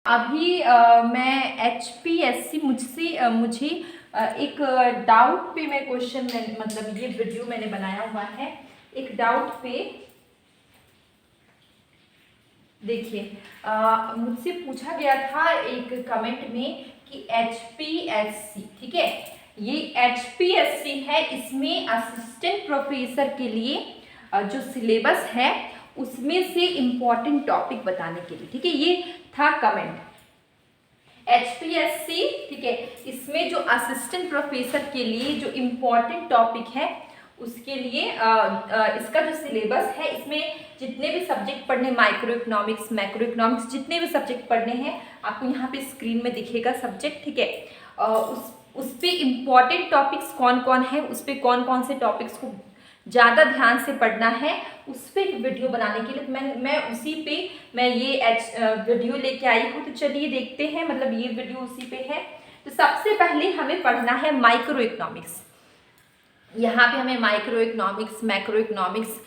अभी मैं HPSC मुझे एक डाउट पे मैं क्वेश्चन मतलब ये वीडियो मैंने बनाया हुआ है। एक डाउट पे देखिए, मुझसे पूछा गया था एक कमेंट में कि HPSC, ठीक है, ये HPSC है, इसमें असिस्टेंट प्रोफेसर के लिए जो सिलेबस है उसमें से इम्पॉर्टेंट टॉपिक बताने के लिए, ठीक है, ये था कमेंट। HPSC, ठीक है, इसमें जो असिस्टेंट प्रोफेसर के लिए जो इम्पॉर्टेंट टॉपिक है उसके लिए इसका जो सिलेबस है, इसमें जितने भी सब्जेक्ट पढ़ने, माइक्रो इकोनॉमिक्स, मैक्रो इकोनॉमिक्स, जितने भी सब्जेक्ट पढ़ने हैं आपको यहाँ पे स्क्रीन में दिखेगा सब्जेक्ट, ठीक है। उस पे इम्पॉर्टेंट टॉपिक्स कौन कौन है, उस पे कौन कौन से टॉपिक्स को ज़्यादा ध्यान से पढ़ना है, उस पर एक वीडियो बनाने के लिए मैं उसी पे मैं ये वीडियो लेके आई हूँ। तो चलिए देखते हैं, मतलब ये वीडियो उसी पे है। तो सबसे पहले हमें पढ़ना है माइक्रो इकोनॉमिक्स। यहाँ पे हमें माइक्रो इकोनॉमिक्स, मैक्रो इकोनॉमिक्स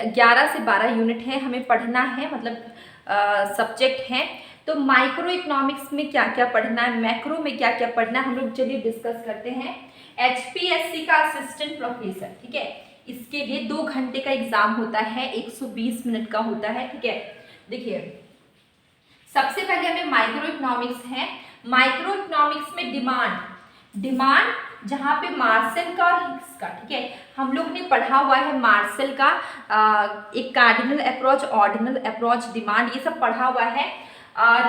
11 से 12 यूनिट है हमें पढ़ना है, मतलब सब्जेक्ट हैं। तो माइक्रो इकोनॉमिक्स में क्या क्या पढ़ना है, मैक्रो में क्या क्या पढ़ना है, हम लोग चलिए डिस्कस करते हैं। HPSC का असिस्टेंट प्रोफेसर, ठीक है, इसके लिए 2 घंटे का एग्जाम होता है, 120 मिनट का होता है, ठीक है। देखिए, सबसे पहले हमें माइक्रो इकोनॉमिक्स है। माइक्रो इकोनॉमिक्स में डिमांड जहाँ पे मार्शल का और हिग्स का, ठीक है, हम लोग ने पढ़ा हुआ है मार्शल का एक cardinal approach, ordinal approach, demand, ये सब पढ़ा हुआ है।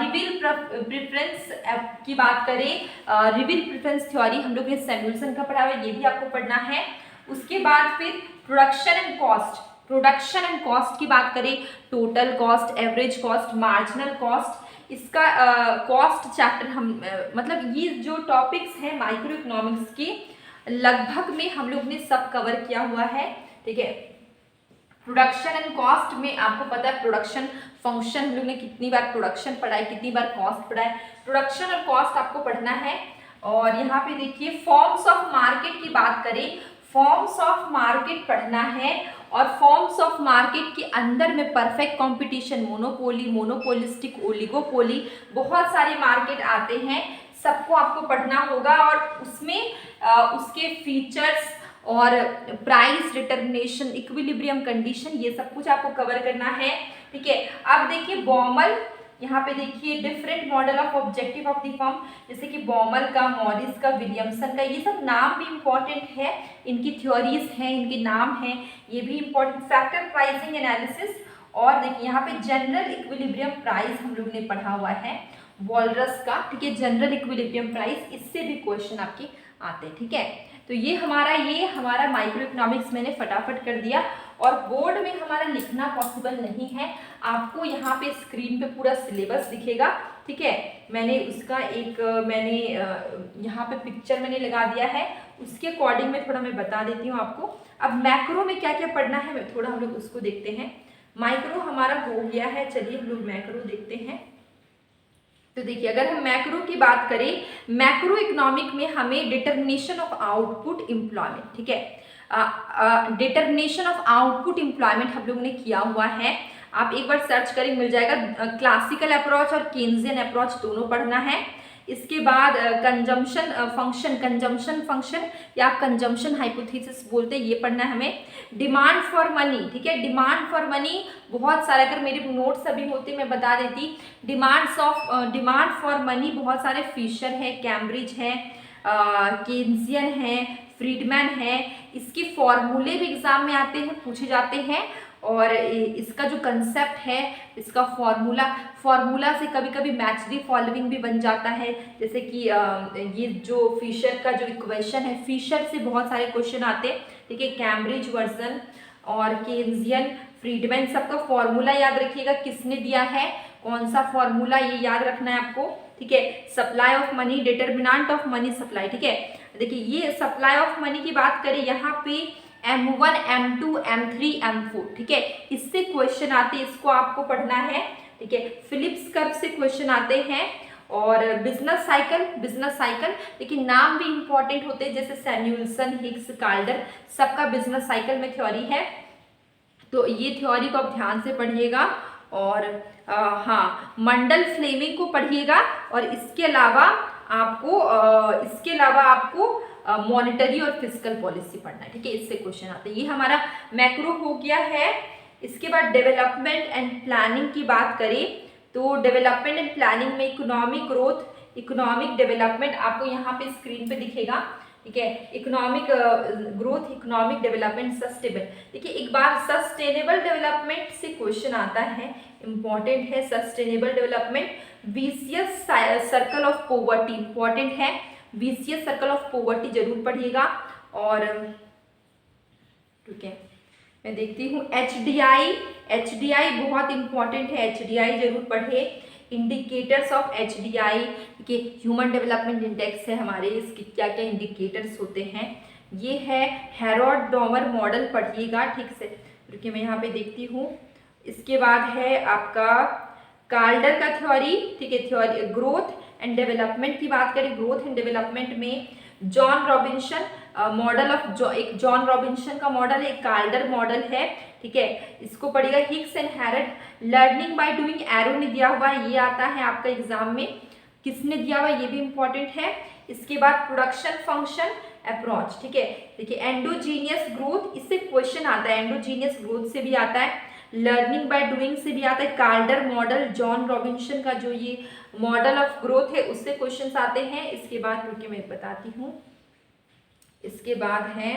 रिवील प्रेफरेंस की बात करें, रिवील प्रेफरेंस थ्योरी हम लोग ने सैमुअल्सन का पढ़ा हुआ है, ये भी आपको पढ़ना है। उसके बाद फिर प्रोडक्शन एंड कॉस्ट की बात करें, total cost, average cost, marginal cost, इसका कॉस्ट चैप्टर हम मतलब ये जो टॉपिक्स हैं माइक्रो इकोनॉमिक्स के लगभग में हम लोग ने सब कवर किया हुआ है, ठीक है। प्रोडक्शन एंड कॉस्ट में आपको पता है प्रोडक्शन फंक्शन हम लोग ने कितनी बार प्रोडक्शन पढ़ा है, कितनी बार कॉस्ट पढ़ा है, प्रोडक्शन और कॉस्ट आपको पढ़ना है। और यहाँ पे देखिए फॉर्म्स ऑफ मार्केट की बात करें, फॉर्म्स ऑफ मार्केट पढ़ना है। और फॉर्म्स ऑफ मार्केट के अंदर में perfect competition, monopoly, monopolistic, oligopoly, बहुत सारे मार्केट आते हैं, सबको आपको पढ़ना होगा। और उसमें उसके फीचर्स और प्राइस डिटर्मिनेशन, इक्विलिब्रियम कंडीशन, ये सब कुछ आपको कवर करना है, ठीक है। अब देखिए बॉमल, यहाँ पे देखिए different model of objective of the form, जैसे कि बॉमल का, मॉरिस का, विलियमसन का, ये सब नाम भी इम्पॉर्टेंट है, इनकी थ्योरीज हैं, इनके नाम हैं, ये भी इम्पॉर्टेंट। फैक्टर प्राइसिंग एनालिसिस, और देखिए यहाँ पे जनरल इक्विलिब्रियम प्राइस हम लोग ने पढ़ा हुआ है वॉलरस का, ठीक है, जनरल इक्विलिब्रियम प्राइस, इससे भी क्वेश्चन आपके आते हैं, ठीक है। तो ये हमारा माइक्रो इकोनॉमिक्स मैंने फटाफट कर दिया। और बोर्ड में हमारा लिखना पॉसिबल नहीं है, आपको यहाँ पे स्क्रीन पे पूरा सिलेबस दिखेगा, ठीक है। मैंने उसका एक यहाँ पे पिक्चर मैंने लगा दिया है, उसके अकॉर्डिंग में थोड़ा मैं बता देती हूँ आपको। अब मैक्रो में क्या क्या पढ़ना है, मैं थोड़ा हम लोग उसको देखते हैं। माइक्रो हमारा हो गया है, चलिए हम लोग मैक्रो देखते हैं। तो देखिए, अगर हम मैक्रो की बात करें, मैक्रो इकोनॉमिक में हमें डिटर्मिनेशन ऑफ आउटपुट एम्प्लॉयमेंट, ठीक है, डिटर्मिनेशन ऑफ आउटपुट एम्प्लॉयमेंट हम लोग ने किया हुआ है, आप एक बार सर्च करें मिल जाएगा। क्लासिकल अप्रोच और केन्जियन अप्रोच दोनों पढ़ना है। इसके बाद कंजम्पशन फंक्शन या आप कंजम्पशन हाइपोथेसिस बोलते हैं, ये पढ़ना है हमें। डिमांड फॉर मनी, ठीक है, डिमांड फॉर मनी बहुत सारे, अगर मेरे नोट्स अभी होते मैं बता देती। डिमांड फॉर मनी बहुत सारे, फिशर है, कैम्ब्रिज है, केन्जियन है, फ्रीडमैन है, इसके फॉर्मूले भी एग्जाम में आते हैं, पूछे जाते हैं। और इसका जो कंसेप्ट है, इसका फॉर्मूला से कभी कभी मैच दी फॉलोइंग भी बन जाता है, जैसे कि ये जो फिशर का जो इक्वेशन है, फिशर से बहुत सारे क्वेश्चन आते हैं, ठीक है। कैम्ब्रिज वर्जन और केन्जियन, फ्रीडमैन, सबका फॉर्मूला याद रखिएगा, किसने दिया है, कौन सा फॉर्मूला, ये याद रखना है आपको, ठीक है। Supply of money, determinant of money supply, ठीक है। देखिए, ये सप्लाई ऑफ मनी की बात करें, यहाँ पे M1, M2, M3, M4, ठीक है, इससे क्वेश्चन आते हैं, इसको आपको पढ़ना है, ठीक है। फिलिप्स कर्व से क्वेश्चन आते हैं। और बिजनेस साइकिल, लेकिन नाम भी इंपॉर्टेंट होते हैं, जैसे सैमुअल्सन, हिग्स, काल्डर, सबका बिजनेस साइकिल में थ्योरी है, तो ये थ्योरी को आप ध्यान से पढ़िएगा। और हाँ, मंडल फ्लेमिंग को पढ़िएगा। और इसके अलावा आपको मॉनेटरी और फिस्कल पॉलिसी पढ़ना है, ठीक है, इससे क्वेश्चन आते हैं। ये हमारा मैक्रो हो गया है। इसके बाद डेवलपमेंट एंड प्लानिंग की बात करें तो डेवलपमेंट एंड प्लानिंग में इकोनॉमिक ग्रोथ, इकोनॉमिक डेवलपमेंट आपको यहाँ पे स्क्रीन पे दिखेगा, ठीक है। Economic growth, economic development, sustainable. देखिए एक बार सस्टेनेबल डेवलपमेंट से क्वेश्चन आता है, इंपॉर्टेंट है sustainable development. Vicious circle of poverty important है, विशियस सर्कल ऑफ पॉवर्टी जरूर पढ़िएगा। और ठीक है, मैं देखती हूँ HDI बहुत इंपॉर्टेंट है, HDI जरूर पढ़े। इंडिकेटर्स ऑफ HDI, ठीक है, ह्यूमन डेवलपमेंट इंडेक्स है हमारे, इसके क्या क्या इंडिकेटर्स होते हैं। ये है हेरोड डॉमर मॉडल, पढ़िएगा ठीक से, क्योंकि मैं यहाँ पे देखती हूँ। इसके बाद है आपका कार्ल्डर का थ्योरी, ठीक है, थ्योरी ग्रोथ एंड डेवलपमेंट की बात करें, ग्रोथ एंड डेवलपमेंट में जॉन रॉबिन्सन मॉडल ऑफ एक जॉन रॉबिन्सन का मॉडल है, एक कार्ल्डर मॉडल है, ठीक है, इसको पढ़िएगा। Hicks and Harrod learning by doing, Arrow ने दिया हुआ है, ये आता है आपका एग्जाम में, किसने दिया हुआ ये भी इंपॉर्टेंट है। इसके बाद प्रोडक्शन फंक्शन अप्रोच, ठीक है, देखिए एंडोजीनियस ग्रोथ, इससे क्वेश्चन आता है, एंडोजीनियस ग्रोथ से भी आता है, लर्निंग बाय डूइंग से भी आता है। कार्ल्डर मॉडल, जॉन रॉबिन्सन का जो ये मॉडल ऑफ ग्रोथ है उससे क्वेश्चंस आते हैं। इसके बाद रुकिए मैं बताती हूँ, इसके बाद है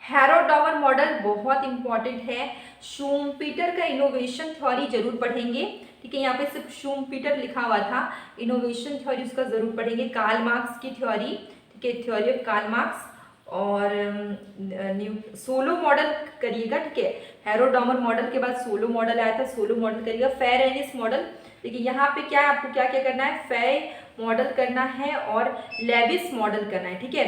हेरोड-डॉमर मॉडल, बहुत इंपॉर्टेंट है। शूम्पीटर का इनोवेशन थ्योरी जरूर पढ़ेंगे, ठीक है, यहाँ पे सिर्फ शूम्पीटर लिखा हुआ था, इनोवेशन थ्योरी उसका जरूर पढ़ेंगे। कार्ल मार्क्स की थ्योरी, ठीक है, थ्योरी ऑफ कार्ल मार्क्स। और सोलो मॉडल करिएगा, ठीक है, हेरोड-डॉमर मॉडल के बाद सोलो मॉडल आया था, सोलो मॉडल करिएगा। फेरेनिस मॉडल, देखिए यहाँ पे क्या है, आपको क्या क्या करना है, फे मॉडल करना है और लेविस मॉडल करना है, ठीक है,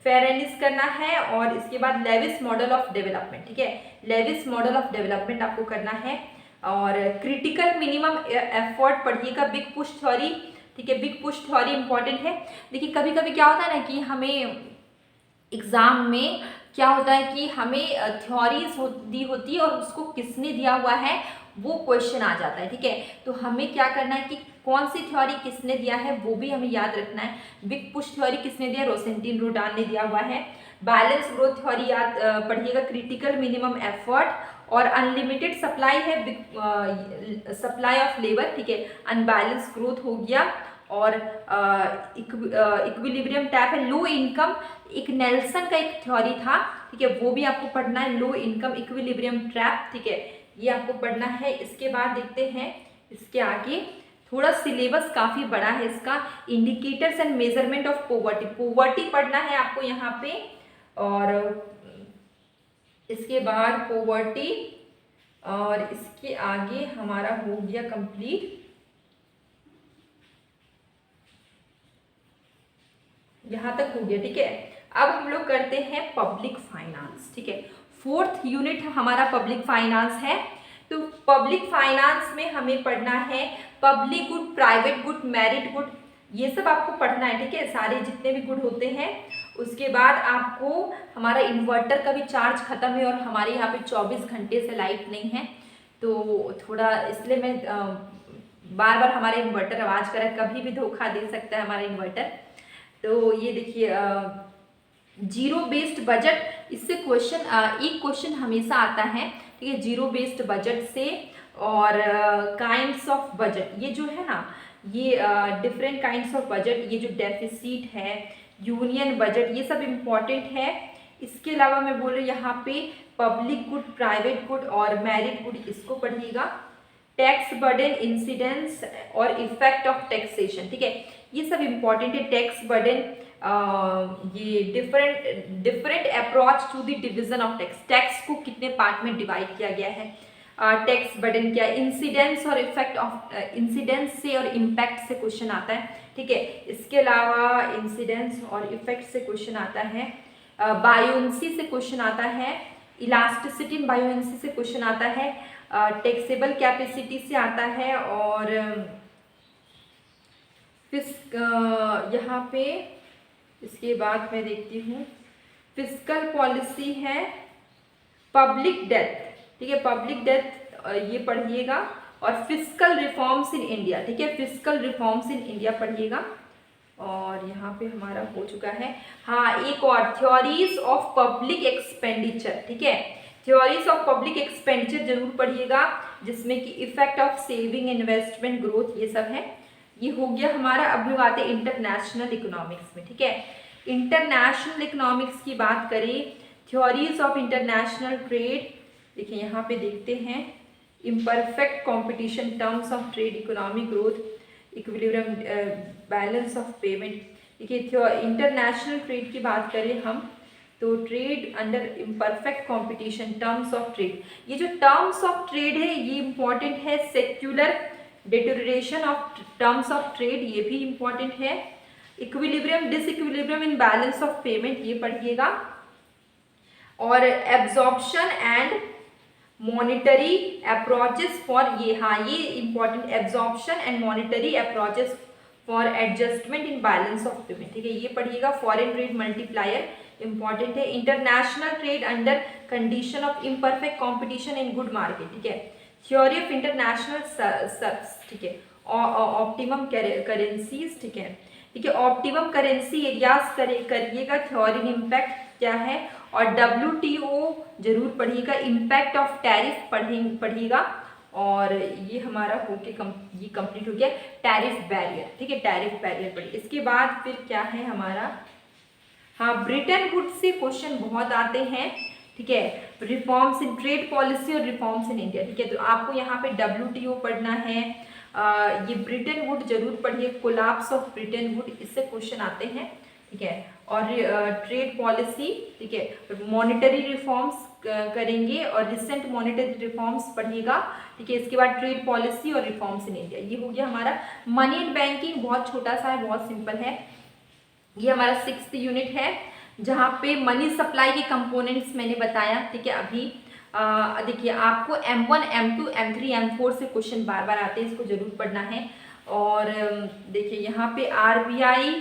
फेरेनिस करना है और इसके बाद लेविस मॉडल ऑफ डेवलपमेंट, ठीक है, लेविस मॉडल ऑफ डेवलपमेंट आपको करना है। और क्रिटिकल मिनिमम एफर्ट पढ़िएगा, बिग पुश थ्योरी, ठीक है, बिग पुश थ्योरी इंपॉर्टेंट है। देखिए कभी कभी क्या होता है ना कि हमें एग्जाम में क्या होता है कि हमें थ्योरीज होती है और उसको किसने दिया हुआ है वो क्वेश्चन आ जाता है, ठीक है, तो हमें क्या करना है कि कौन सी थ्योरी किसने दिया है वो भी हमें याद रखना है। बिग पुश थ्योरी किसने दिया, रोसेंटीन रूडान ने दिया हुआ है। बैलेंस ग्रोथ थ्योरी याद पढ़िएगा, क्रिटिकल मिनिमम एफर्ट और अनलिमिटेड सप्लाई है, सप्लाई ऑफ लेबर, ठीक है, अनबैलेंस ग्रोथ हो गया। और इक्विलिब्रियम टैप है, लो इनकम, एक नेल्सन का एक थ्योरी था, ठीक है, वो भी आपको पढ़ना है, लो इनकम इक्विलिब्रियम ट्रैप, ठीक है, ये आपको पढ़ना है। इसके बाद देखते हैं इसके आगे, थोड़ा सिलेबस काफी बड़ा है इसका, indicators and measurement of poverty, poverty पढ़ना है आपको यहाँ पे। और इसके बाद पॉवर्टी और इसके आगे हमारा हो गया कंप्लीट, यहाँ तक हो गया, ठीक है। अब हम लोग करते हैं पब्लिक फाइनेंस, ठीक है, फोर्थ यूनिट हमारा पब्लिक फाइनेंस है। तो पब्लिक फाइनेंस में हमें पढ़ना है public good, private good, merit good, ये सब आपको पढ़ना है, ठीक है, सारे जितने भी गुड होते हैं। उसके बाद आपको हमारा इन्वर्टर का भी चार्ज खत्म है और हमारे यहाँ पे 24 घंटे से लाइट नहीं है, तो थोड़ा इसलिए मैं बार बार हमारे इन्वर्टर आवाज़ कर रहा है, कभी भी धोखा दे सकता है हमारा इन्वर्टर। तो ये देखिए जीरो बेस्ड बजट, इससे क्वेश्चन एक क्वेश्चन हमेशा आता है, ठीक है, जीरो बेस्ड बजट से। और काइंड्स ऑफ बजट, ये जो है ना, ये डिफरेंट काइंड्स ऑफ बजट, ये जो डेफिसिट है, यूनियन बजट, ये सब इम्पॉर्टेंट है। इसके अलावा मैं बोल रही हूँ यहाँ पे पब्लिक गुड, प्राइवेट गुड और मेरिट गुड, इसको पढ़िएगा। टैक्स बर्डन, इंसिडेंस और इफेक्ट ऑफ टैक्सेशन, ठीक है, ये सब इम्पॉर्टेंट है। टैक्स बर्डन, ये different approach to the division of tax, tax को कितने पार्ट में डिवाइड किया गया है। टैक्स बर्डन क्या है, इंसिडेंस और इफेक्ट ऑफ, इंसिडेंस से और इम्पैक्ट से क्वेश्चन आता है, ठीक है। इसके अलावा इंसिडेंस और इफेक्ट से क्वेश्चन आता है, बायोन्सी से क्वेश्चन आता है, इलास्टिसिटी इन बायोन्सी से क्वेश्चन आता है, टैक्सेबल कैपेसिटी से आता है। और यहाँ पे इसके बाद मैं देखती हूँ फिस्कल पॉलिसी है, पब्लिक डेथ, ठीक है, पब्लिक डेथ ये पढ़िएगा। और फिस्कल रिफॉर्म्स इन इंडिया, ठीक है, फिस्कल रिफॉर्म्स इन इंडिया पढ़िएगा। और यहाँ पे हमारा हो चुका है, हाँ एक और, थ्योरीज ऑफ पब्लिक एक्सपेंडिचर, ठीक है, थ्योरीज ऑफ पब्लिक एक्सपेंडिचर जरूर पढ़िएगा, जिसमें कि effect of saving, investment, growth, ये सब है। ये हो गया हमारा। अब लोग आते हैं इंटरनेशनल इकोनॉमिक्स में, ठीक है। इंटरनेशनल इकोनॉमिक्स की बात करें, थ्योरीज ऑफ इंटरनेशनल ट्रेड, देखिए यहाँ पे देखते हैं, imperfect competition, terms of trade, economic growth, equilibrium, balance of payment. देखिए इंटरनेशनल ट्रेड की बात करें हम, तो trade under imperfect competition, terms of trade, ये जो टर्म्स ऑफ ट्रेड है ये इंपॉर्टेंट है। Secular deterioration of terms of trade, ये भी इंपॉर्टेंट है। Equilibrium, disequilibrium in balance of payment, ये पढ़िएगा। और absorption and monetary approaches for, ये हाँ ये important, absorption and monetary approaches for adjustment in balance of payment, ठीक है, ये पढ़िएगा। फॉरेन ट्रेड मल्टीप्लायर इंपॉर्टेंट है। International trade under condition of imperfect competition in good market, ठीक है। थ्योरी ऑफ इंटरनेशनल, ठीक है। ऑप्टिमम करेंसीज, ठीक है, ठीक है। ऑप्टिमम करेंसी एरियाज करिएगा, थ्योरी इम्पैक्ट क्या है। और WTO जरूर पढ़िएगा, इम्पैक्ट ऑफ टैरिफ पढ़िएगा। और ये हमारा होके ये कंप्लीट हो गया टैरिफ बैरियर, ठीक है, टैरिफ बैरियर पढ़िए। इसके बाद फिर क्या है हमारा, हाँ ब्रिटेन वुड्स से क्वेश्चन बहुत आते हैं, ठीक है, रिफॉर्म्स इन ट्रेड पॉलिसी और रिफॉर्म्स इन इंडिया, ठीक है। तो आपको यहाँ पे WTO पढ़ना है, ये ब्रिटेन वुड जरूर पढ़िए, कोलैप्स ऑफ ब्रिटेन वुड, इससे क्वेश्चन आते हैं, ठीक है। और ट्रेड पॉलिसी, ठीक है, मॉनेटरी रिफॉर्म्स करेंगे और रिसेंट मॉनेटरी रिफॉर्म्स पढ़िएगा, ठीक है। इसके बाद ट्रेड पॉलिसी और रिफॉर्म्स इन इंडिया, ये हो गया हमारा। मनी एंड बैंकिंग बहुत छोटा सा है, बहुत सिंपल है। ये हमारा 6th यूनिट है, जहाँ पे मनी सप्लाई के कंपोनेंट्स मैंने बताया, ठीक है। अभी देखिए आपको M1, M2, M3, M4 से क्वेश्चन बार बार आते हैं, इसको जरूर पढ़ना है। और देखिए यहाँ पे RBI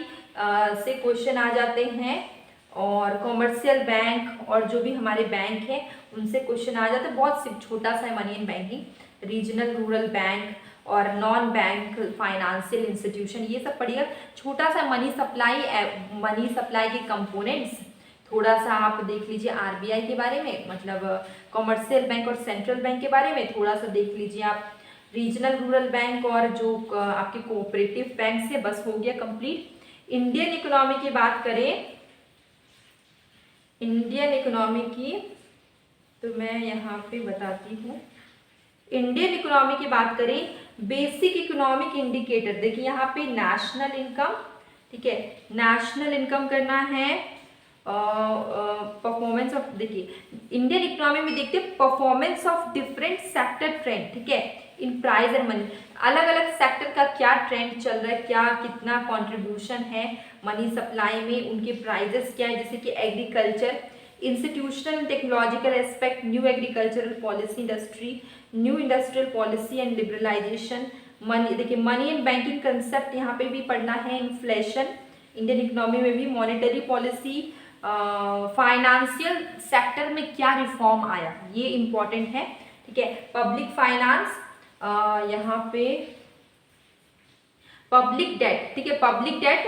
से क्वेश्चन आ जाते हैं, और कॉमर्शियल बैंक और जो भी हमारे बैंक हैं उनसे क्वेश्चन आ जाते हैं। बहुत छोटा सा है money and banking, regional rural bank और नॉन बैंक फाइनेंशियल इंस्टीट्यूशन, ये सब पढ़िएगा। छोटा सा मनी सप्लाई के कंपोनेंट्स, थोड़ा सा आप देख लीजिए RBI के बारे में, मतलब कॉमर्शियल बैंक और सेंट्रल बैंक के बारे में थोड़ा सा देख लीजिए आप, रीजनल रूरल बैंक और जो आपके कोऑपरेटिव बैंक से, बस हो गया कंप्लीट। इंडियन इकोनॉमी की बात करें, इंडियन इकोनॉमी की तो मैं यहाँ पे बताती हूँ। इंडियन इकोनॉमी की बात करें, बेसिक इकोनॉमिक इंडिकेटर, देखिए यहाँ पे नेशनल इनकम, ठीक है, नेशनल इनकम करना है। परफॉर्मेंस ऑफ, देखिए इंडियन इकोनॉमी में देखते हैं performance of different sector trend, ठीक है, इन प्राइस एंड मनी, अलग अलग सेक्टर का क्या ट्रेंड चल रहा है, क्या कितना कंट्रीब्यूशन है मनी सप्लाई में, उनके प्राइजेस क्या है, जैसे कि agriculture, institutional technological aspect, new agricultural policy, industry, new industrial policy and liberalization, money, देखिए मनी एंड बैंकिंग कंसेप्ट यहाँ पे भी पढ़ना है। इन्फ्लेशन, इंडियन इकोनॉमी में भी मॉनेटरी पॉलिसी, फाइनेंशियल सेक्टर में क्या रिफॉर्म आया, ये इंपॉर्टेंट है, ठीक है। पब्लिक फाइनेंस, यहाँ पे पब्लिक डेट, ठीक है, पब्लिक डेट,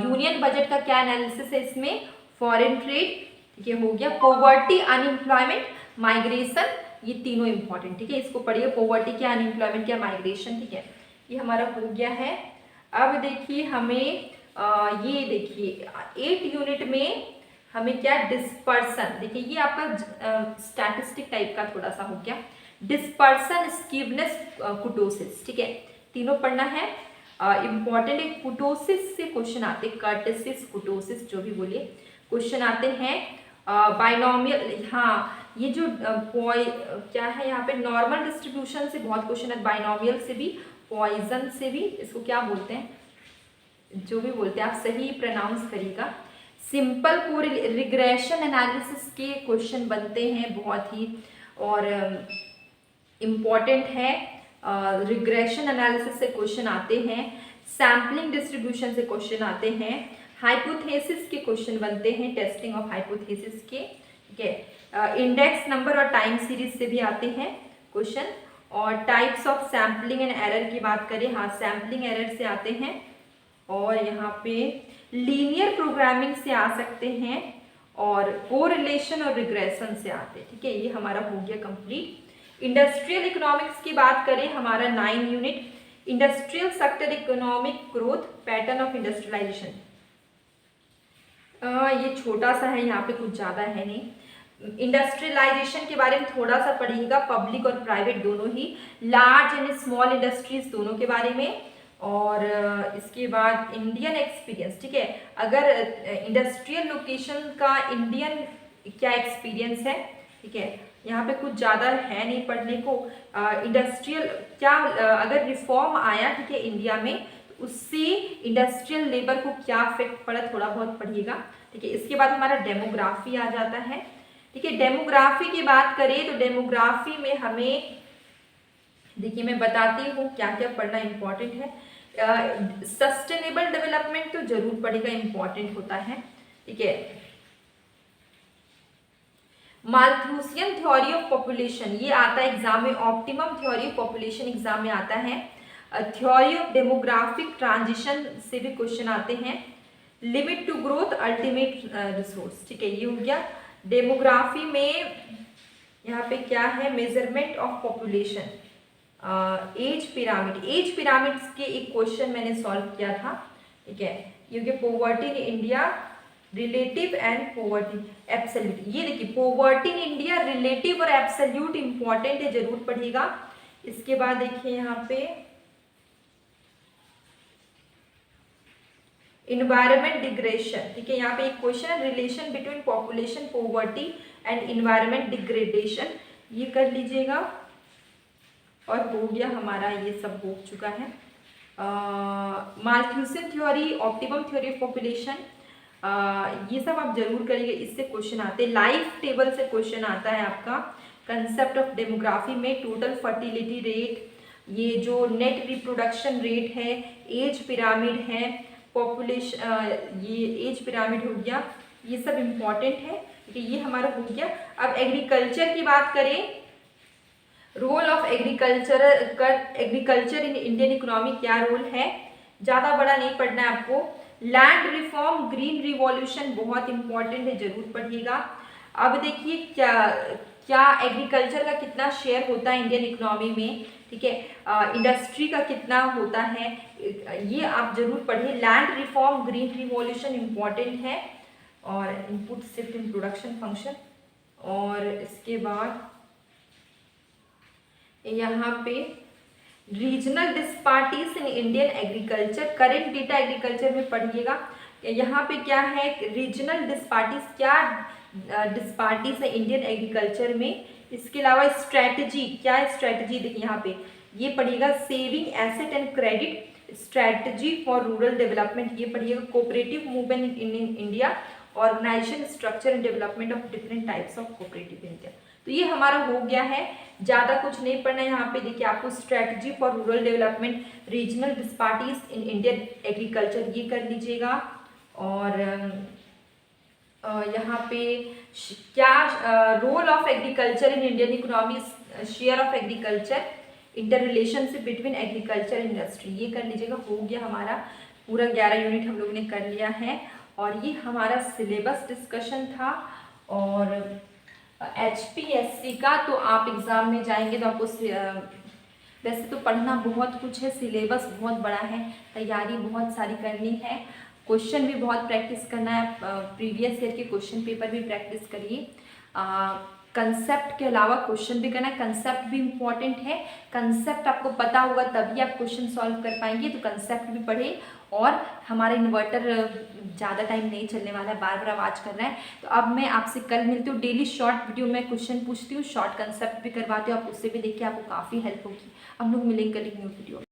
यूनियन बजट का क्या एनालिसिस है इसमें, फॉरेन ट्रेड, ठीक है, हो गया। पॉवर्टी, अनएम्प्लॉयमेंट, माइग्रेशन, ये तीनों इंपॉर्टेंट, ठीक है, इसको पढ़िए, पॉवर्टी क्या, अनएम्प्लॉयमेंट क्या, माइग्रेशन, ठीक है, ये हमारा हो गया है। अब देखिए हमें ये देखिए 8 यूनिट में हमें क्या, डिस्पर्सन, देखिए ये आपका स्टैटिस्टिक टाइप का थोड़ा सा हो गया, डिस्पर्सन, स्कीवनेस, कुटोसिस, ठीक है, तीनों पढ़ना है, इंपॉर्टेंट है। कुटोसिस से क्वेश्चन आते हैं, कर्टिसिस, कुटोसिस, जो भी बोलिए, क्वेश्चन आते हैं। बाइनोमियल, हाँ ये जो क्या है यहाँ पे, नॉर्मल डिस्ट्रीब्यूशन से बहुत क्वेश्चन है, बाइनोमियल से भी, पॉइजन से भी, इसको क्या बोलते हैं, जो भी बोलते हैं आप सही प्रोनाउंस करिएगा। सिंपल रिग्रेशन एनालिसिस के क्वेश्चन बनते हैं बहुत ही, और इम्पॉर्टेंट है। रिग्रेशन एनालिसिस से क्वेश्चन आते हैं, सैम्पलिंग डिस्ट्रीब्यूशन से क्वेश्चन आते हैं, हाइपोथेसिस के क्वेश्चन बनते हैं, टेस्टिंग ऑफ हाइपोथेसिस के, ठीक है। इंडेक्स नंबर और टाइम सीरीज से भी आते हैं क्वेश्चन, और types of sampling and error की बात करें, हाँ सैम्पलिंग एरर से आते हैं, और यहाँ पे लीनियर प्रोग्रामिंग से आ सकते हैं, और कोरिलेशन और रिग्रेशन से आते हैं। ठीक है, ये हमारा हो गया कंप्लीट। इंडस्ट्रियल इकोनॉमिक्स की बात करें, हमारा 9 unit, industrial sector economic growth, pattern of industrialization. ये छोटा सा है, यहाँ पे कुछ ज़्यादा है नहीं। इंडस्ट्रियलाइजेशन के बारे में थोड़ा सा पढ़िएगा, पब्लिक और प्राइवेट दोनों ही, लार्ज एंड स्मॉल इंडस्ट्रीज दोनों के बारे में, और इसके बाद इंडियन एक्सपीरियंस। ठीक है, अगर इंडस्ट्रियल लोकेशन का इंडियन क्या एक्सपीरियंस है। ठीक है, यहाँ पे कुछ ज़्यादा है नहीं पढ़ने को। इंडस्ट्रियल क्या अगर रिफॉर्म आया, ठीक है, इंडिया में, तो उससे इंडस्ट्रियल लेबर को क्या इफेक्ट पड़ा, थोड़ा बहुत पढ़िएगा। ठीक है, इसके बाद हमारा डेमोग्राफी आ जाता है। ठीक है, डेमोग्राफी की बात करें तो डेमोग्राफी में हमें, देखिए मैं बताती हूँ क्या क्या पढ़ना इम्पोर्टेंट है। सस्टेनेबल डेवलपमेंट तो जरूर पढ़ेगा, इम्पोर्टेंट होता है। ठीक है, माल्थूसियन थ्योरी ऑफ पॉपुलेशन, ये आता है एग्जाम में, optimum theory of population exam में आता है। थ्योरी ऑफ डेमोग्राफिक ट्रांजिशन से भी क्वेश्चन आते हैं। Limit to growth, ultimate resource. ठीक है, ये हो गया डेमोग्राफी में। यहाँ पे क्या है, measurement of population, age pyramid, age pyramid के एक क्वेश्चन मैंने सॉल्व किया था। ठीक है, ये हो गया poverty in India, relative and poverty absolute. ये देखिए पॉवर्टी इन इंडिया, रिलेटिव और एब्सोल्यूट इंपॉर्टेंट है, जरूर पढ़िएगा। इसके बाद देखिए यहाँ पे इन्वायरमेंट डिग्रेडेशन। ठीक है, यहाँ पे एक क्वेश्चन है, relation between population poverty and environment degradation, ये कर लीजिएगा। और हो गया हमारा, ये सब हो चुका है। Malthusian theory, optimum theory of population, ये सब आप जरूर करिएगा, इससे क्वेश्चन आते हैं। लाइफ टेबल से क्वेश्चन आता है आपका। कंसेप्ट ऑफ डेमोग्राफी में टोटल फर्टिलिटी रेट, ये जो नेट रिप्रोडक्शन रेट है, एज पिरामिड है, पॉपुलेशन, ये एज पिरामिड हो गया, ये सब इम्पॉर्टेंट है। ठीक है, ये हमारा हो गया। अब एग्रीकल्चर की बात करें, role of agriculture in Indian economy, क्या रोल है, ज़्यादा बड़ा नहीं पढ़ना है आपको। लैंड रिफॉर्म, ग्रीन रिवॉल्यूशन बहुत इंपॉर्टेंट है, जरूर पढ़िएगा। अब देखिए क्या क्या एग्रीकल्चर का कितना शेयर होता है इंडियन इकोनॉमी में। ठीक है, इंडस्ट्री का कितना होता है, ये आप जरूर पढ़िए। Land reform, green revolution important है, और input shift in production function. और इसके बाद यहाँ पे regional disparities in Indian agriculture, current data agriculture में पढ़िएगा। यहाँ पे क्या है, रीजनल डिस्पार्टीज, क्या डिस्पार्टीज है इंडियन एग्रीकल्चर में। इसके अलावा स्ट्रैटेजी, क्या है स्ट्रैटेजी, देखिए यहाँ पे ये पढ़िएगा। Saving asset and credit, strategy for rural development, ये पढ़िएगा। Cooperative movement in India, organization structure and development of different types of cooperative in India. तो ये हमारा हो गया है, ज़्यादा कुछ नहीं पढ़ना है। यहाँ पे देखिए आपको strategy for rural development, regional disparities in Indian agriculture, ये कर लीजिएगा। और यहाँ पे क्या role of agriculture in Indian economy, share of agriculture, inter relationship between agriculture industry, ये कर लीजिएगा। हो गया हमारा पूरा 11 यूनिट हम लोगों ने कर लिया है, और ये हमारा सिलेबस डिस्कशन था। और HPSC का तो आप एग्ज़ाम में जाएंगे तो आपको वैसे तो पढ़ना बहुत कुछ है, सिलेबस बहुत बड़ा है, तैयारी बहुत सारी करनी है, क्वेश्चन भी बहुत प्रैक्टिस करना है। प्रीवियस ईयर के क्वेश्चन पेपर भी प्रैक्टिस करिए। कंसेप्ट के अलावा क्वेश्चन भी करना है, कंसेप्ट भी इम्पॉर्टेंट है। कंसेप्ट आपको पता होगा तभी आप क्वेश्चन सॉल्व कर पाएंगे, तो कंसेप्ट भी पढ़े। और हमारा इन्वर्टर ज़्यादा टाइम नहीं चलने वाला है, बार बार आवाज़ कर रहा है। तो अब मैं आपसे कल मिलती हूँ, डेली शॉर्ट वीडियो में क्वेश्चन पूछती हूँ, शॉर्ट कंसेप्ट भी करवाती हूँ, आप उससे भी देखिए, आपको काफ़ी हेल्प होगी। हम लोग मिलेंगे कल एक न्यू वीडियो।